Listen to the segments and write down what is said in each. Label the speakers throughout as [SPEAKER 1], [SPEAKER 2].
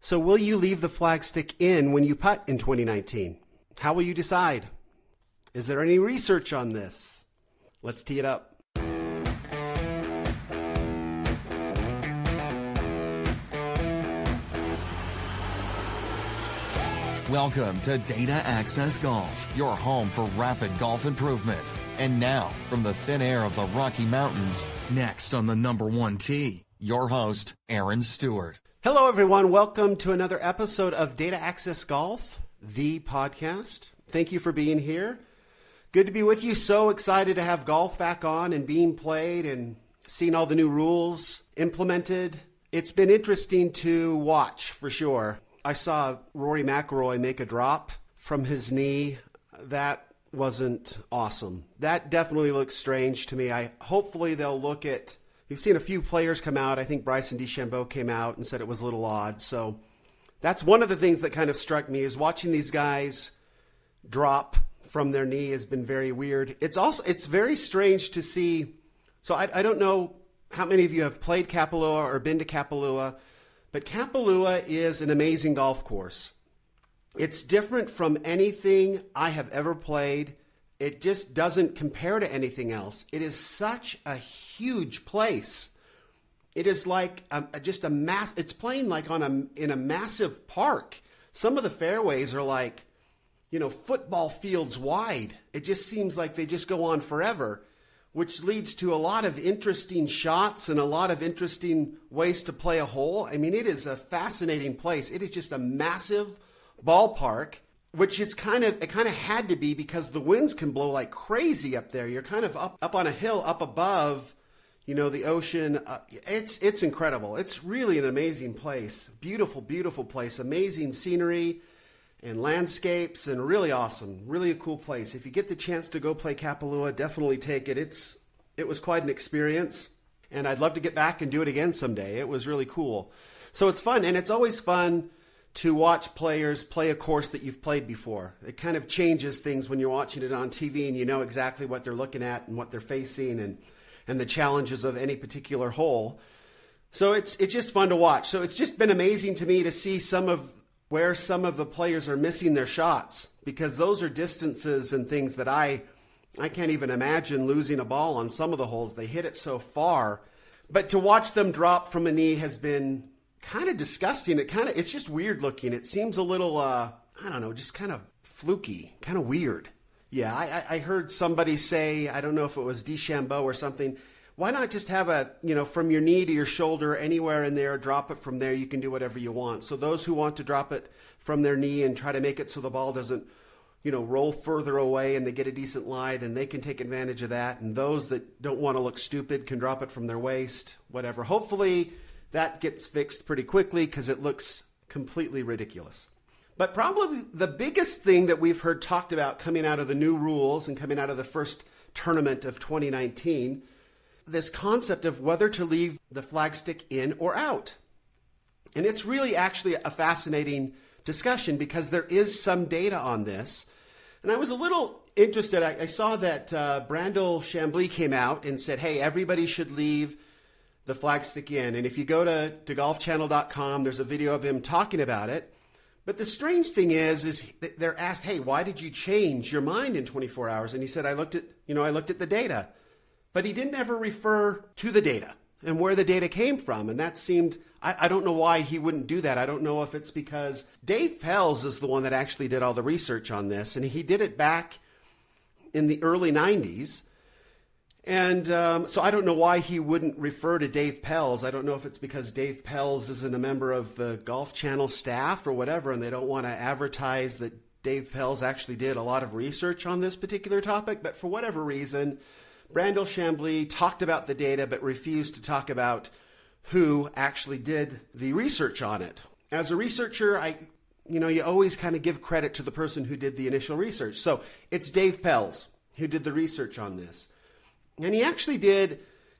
[SPEAKER 1] So will you leave the flagstick in when you putt in 2019? How will you decide? Is there any research on this? Let's tee it up.
[SPEAKER 2] Welcome to Data Access Golf, your home for rapid golf improvement. And now, from the thin air of the Rocky Mountains, next on the number one tee, your host, Aaron Stewart.
[SPEAKER 1] Hello, everyone. Welcome to another episode of Data Access Golf, the podcast. Thank you for being here. Good to be with you. So excited to have golf back on and being played and seeing all the new rules implemented. It's been interesting to watch for sure. I saw Rory McIlroy make a drop from his knee. That wasn't awesome. That definitely looks strange to me. Hopefully they'll look at... You've seen a few players come out. I think Bryson DeChambeau came out and said it was a little odd. So that's one of the things that kind of struck me, is watching these guys drop from their knee has been very weird. It's very strange to see. So I don't know how many of you have played Kapalua or been to Kapalua, but Kapalua is an amazing golf course. It's different from anything I have ever played. It just doesn't compare to anything else. It is such a huge place. It is like just a mass. It's playing like in a massive park. Some of the fairways are like, football fields wide. It just seems like they just go on forever, which leads to a lot of interesting shots and a lot of interesting ways to play a hole. I mean, it is a fascinating place. It is just a massive ballpark. Which it kind of had to be, because the winds can blow like crazy up there. You're kind of up on a hill, up above, the ocean. It's incredible. It's really an amazing place. Beautiful, beautiful place. Amazing scenery and landscapes, and really awesome. Really a cool place. If you get the chance to go play Kapalua, definitely take it. It was quite an experience, and I'd love to get back and do it again someday. It was really cool. So it's fun, and it's always fun to watch players play a course that you've played before. It kind of changes things when you're watching it on TV and you know exactly what they're looking at and what they're facing and the challenges of any particular hole. So it's just fun to watch. So it's just been amazing to me to see where some of the players are missing their shots, because those are distances and things that I can't even imagine losing a ball on some of the holes. They hit it so far. But to watch them drop from a knee has been kind of disgusting. It's just weird looking. It seems a little, just kind of fluky, kind of weird. Yeah, I heard somebody say, I don't know if it was DeChambeau or something, why not just have from your knee to your shoulder, anywhere in there, drop it from there. You can do whatever you want. So those who want to drop it from their knee and try to make it so the ball doesn't, roll further away and they get a decent lie, then they can take advantage of that. And those that don't want to look stupid can drop it from their waist, whatever. Hopefully that gets fixed pretty quickly, because it looks completely ridiculous. But probably the biggest thing that we've heard talked about coming out of the new rules and coming out of the first tournament of 2019, this concept of whether to leave the flagstick in or out. And it's really actually a fascinating discussion, because there is some data on this. And I was a little interested. I saw that Brandel Chambly came out and said, hey, everybody should leave the flagstick in. And if you go to golfchannel.com, there's a video of him talking about it. But the strange thing is they're asked, hey, why did you change your mind in 24 hours? And he said, I looked at the data. But he didn't ever refer to the data and where the data came from. And that seemed, I don't know why he wouldn't do that. I don't know if it's because Dave Pelz is the one that actually did all the research on this. And he did it back in the early 90s. And so I don't know why he wouldn't refer to Dave Pelz. I don't know if it's because Dave Pelz isn't a member of the Golf Channel staff or whatever, and they don't want to advertise that Dave Pelz actually did a lot of research on this particular topic. But for whatever reason, Brandel Chambly talked about the data but refused to talk about who actually did the research on it. As a researcher, you always kind of give credit to the person who did the initial research. So it's Dave Pelz who did the research on this. And he actually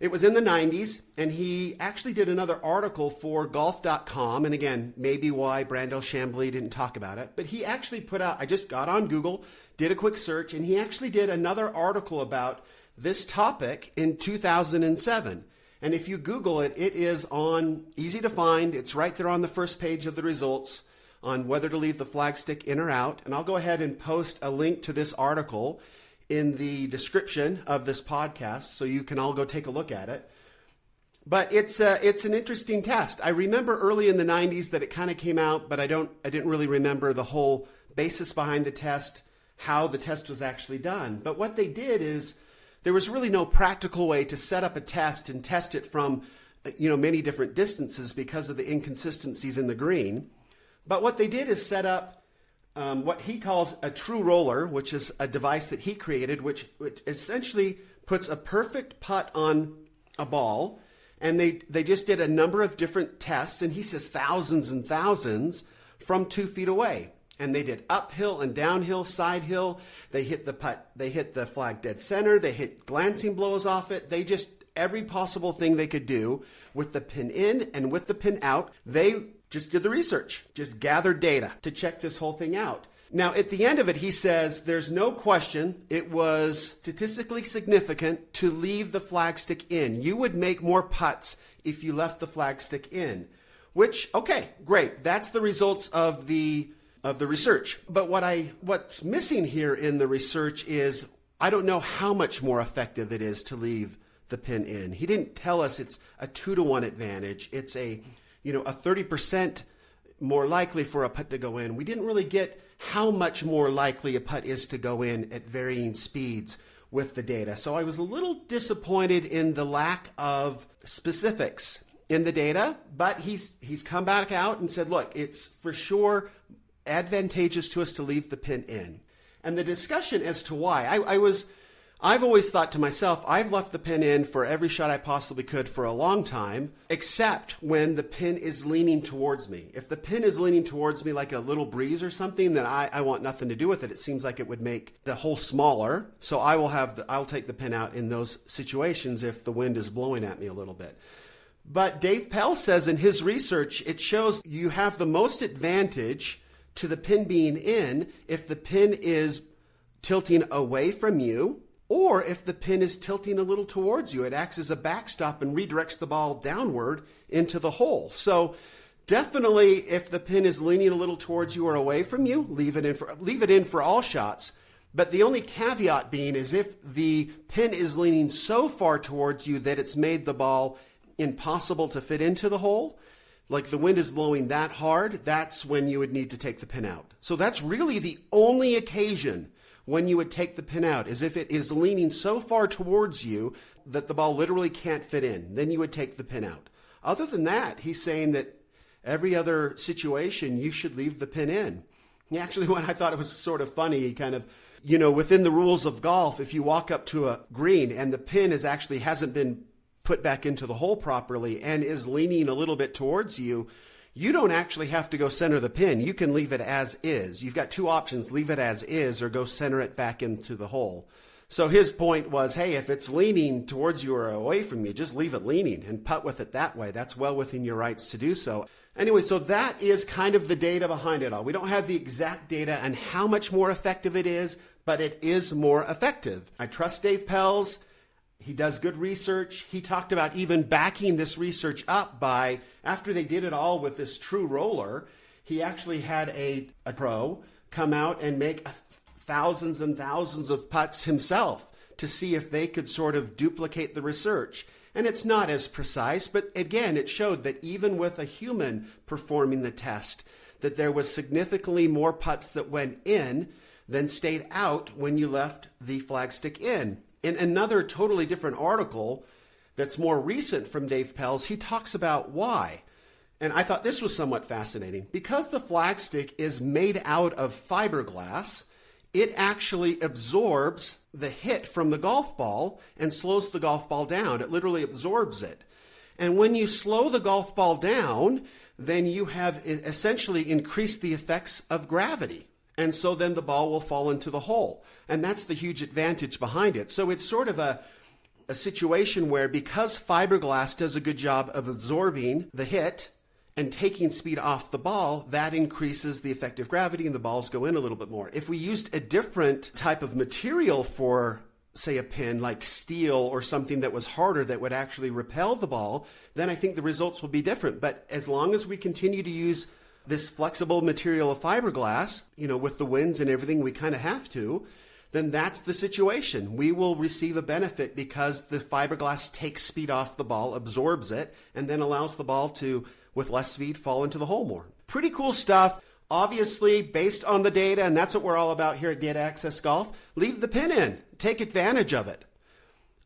[SPEAKER 1] it was in the 90s, and he actually did another article for golf.com. And again, maybe why Brandel Chambly didn't talk about it. But he actually I just got on Google, did a quick search, and he actually did another article about this topic in 2007. And if you Google it, it is easy to find. It's right there on the first page of the results on whether to leave the flagstick in or out. And I'll go ahead and post a link to this article in the description of this podcast so you can all go take a look at it. But it's an interesting test. I remember early in the 90s that it kind of came out, but I didn't really remember the whole basis behind the test, how the test was actually done. But what they did is there was really no practical way to set up a test and test it from, many different distances because of the inconsistencies in the green. But what they did is set up what he calls a true roller, which is a device that he created, which essentially puts a perfect putt on a ball. And they just did a number of different tests, and he says thousands and thousands from 2 feet away. And they did uphill and downhill, side hill. They hit the putt. They hit the flag dead center. They hit glancing blows off it. They just, every possible thing they could do with the pin in and with the pin out. They just did the research, just gathered data to check this whole thing out. Now, at the end of it, he says, there's no question it was statistically significant to leave the flagstick in. You would make more putts if you left the flagstick in, which, okay, great. That's the results of the research. But what's missing here in the research is I don't know how much more effective it is to leave the pin in. He didn't tell us it's a 2-to-1 advantage. It's a 30% more likely for a putt to go in. We didn't really get how much more likely a putt is to go in at varying speeds with the data. So I was a little disappointed in the lack of specifics in the data, but he's come back out and said, look, it's for sure advantageous to us to leave the pin in. And the discussion as to why, I've always thought to myself, I've left the pin in for every shot I possibly could for a long time, except when the pin is leaning towards me. If the pin is leaning towards me like a little breeze or something, then I want nothing to do with it. It seems like it would make the hole smaller. So I'll take the pin out in those situations if the wind is blowing at me a little bit. But Dave Pelz says in his research, it shows you have the most advantage to the pin being in if the pin is tilting away from you, or if the pin is tilting a little towards you. It acts as a backstop and redirects the ball downward into the hole. So definitely if the pin is leaning a little towards you or away from you, leave it in for all shots. But the only caveat being is if the pin is leaning so far towards you that it's made the ball impossible to fit into the hole, like the wind is blowing that hard, that's when you would need to take the pin out. So that's really the only occasion when you would take the pin out, is if it is leaning so far towards you that the ball literally can't fit in. Then you would take the pin out. Other than that, he's saying that every other situation you should leave the pin in. Actually, when I thought it was sort of funny, he kind of, within the rules of golf, if you walk up to a green and the pin hasn't been put back into the hole properly and is leaning a little bit towards you, you don't actually have to go center the pin. You can leave it as is. You've got two options, leave it as is or go center it back into the hole. So his point was, hey, if it's leaning towards you or away from you, just leave it leaning and putt with it that way. That's well within your rights to do so. Anyway, so that is kind of the data behind it all. We don't have the exact data on how much more effective it is, but it is more effective. I trust Dave Pelz. He does good research. He talked about even backing this research up by, after they did it all with this true roller, he actually had a pro come out and make thousands and thousands of putts himself to see if they could sort of duplicate the research. And it's not as precise, but again, it showed that even with a human performing the test, that there was significantly more putts that went in than stayed out when you left the flagstick in. In another totally different article that's more recent from Dave Pelz, he talks about why. And I thought this was somewhat fascinating. Because the flagstick is made out of fiberglass, it actually absorbs the hit from the golf ball and slows the golf ball down. It literally absorbs it. And when you slow the golf ball down, then you have essentially increased the effects of gravity. And so then the ball will fall into the hole. And that's the huge advantage behind it. So it's sort of a situation where because fiberglass does a good job of absorbing the hit and taking speed off the ball, that increases the effective gravity and the balls go in a little bit more. If we used a different type of material for say, a pin like steel or something that was harder that would actually repel the ball, then I think the results will be different. But as long as we continue to use this flexible material of fiberglass, with the winds and everything, we kind of have to, then that's the situation. We will receive a benefit because the fiberglass takes speed off the ball, absorbs it, and then allows the ball to, with less speed, fall into the hole more. Pretty cool stuff. Obviously, based on the data, and that's what we're all about here at Data Access Golf, leave the pin in. Take advantage of it.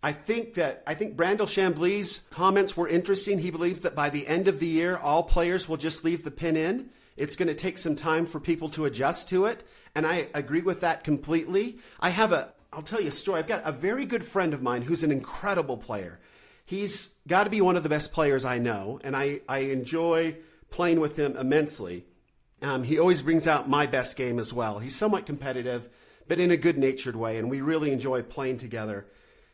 [SPEAKER 1] I think Brandel Chambly's comments were interesting. He believes that by the end of the year, all players will just leave the pin in. It's going to take some time for people to adjust to it, and I agree with that completely. I'll tell you a story. I've got a very good friend of mine who's an incredible player. He's got to be one of the best players I know, and I enjoy playing with him immensely. He always brings out my best game as well. He's somewhat competitive, but in a good-natured way, and we really enjoy playing together.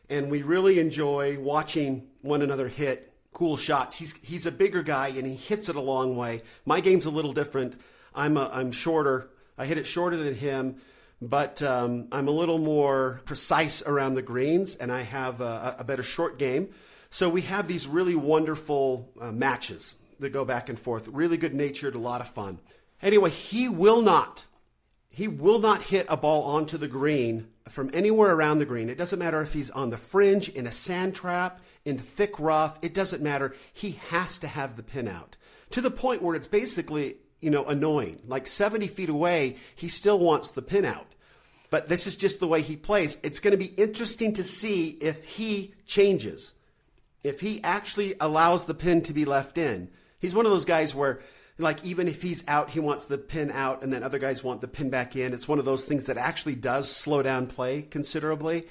[SPEAKER 1] And we really enjoy watching one another hit cool shots. He's a bigger guy, and he hits it a long way. My game's a little different. I'm shorter. I hit it shorter than him, but I'm a little more precise around the greens, and I have a better short game. So we have these really wonderful matches that go back and forth. Really good-natured, a lot of fun. Anyway, he will not hit a ball onto the green from anywhere around the green. It doesn't matter if he's on the fringe, in a sand trap, in thick rough. It doesn't matter. He has to have the pin out to the point where it's basically, annoying. Like 70 feet away, he still wants the pin out. But this is just the way he plays. It's going to be interesting to see if he changes, if he actually allows the pin to be left in. He's one of those guys where, even if he's out, he wants the pin out, and then other guys want the pin back in. It's one of those things that actually does slow down play considerably.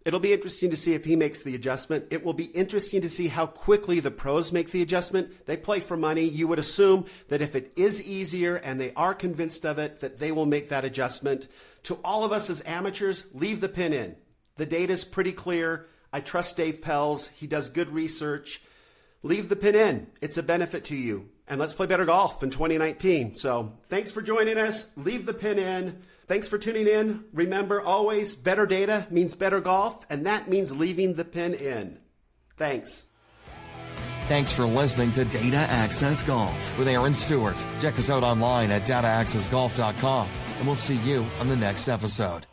[SPEAKER 1] It'll be interesting to see if he makes the adjustment. It will be interesting to see how quickly the pros make the adjustment. They play for money. You would assume that if it is easier and they are convinced of it, that they will make that adjustment. To all of us as amateurs, leave the pin in. The data's pretty clear. I trust Dave Pelz. He does good research. Leave the pin in. It's a benefit to you. And let's play better golf in 2019. So thanks for joining us. Leave the pin in. Thanks for tuning in. Remember, always, better data means better golf, and that means leaving the pin in. Thanks.
[SPEAKER 2] Thanks for listening to Data Access Golf with Aaron Stewart. Check us out online at dataaccessgolf.com, and we'll see you on the next episode.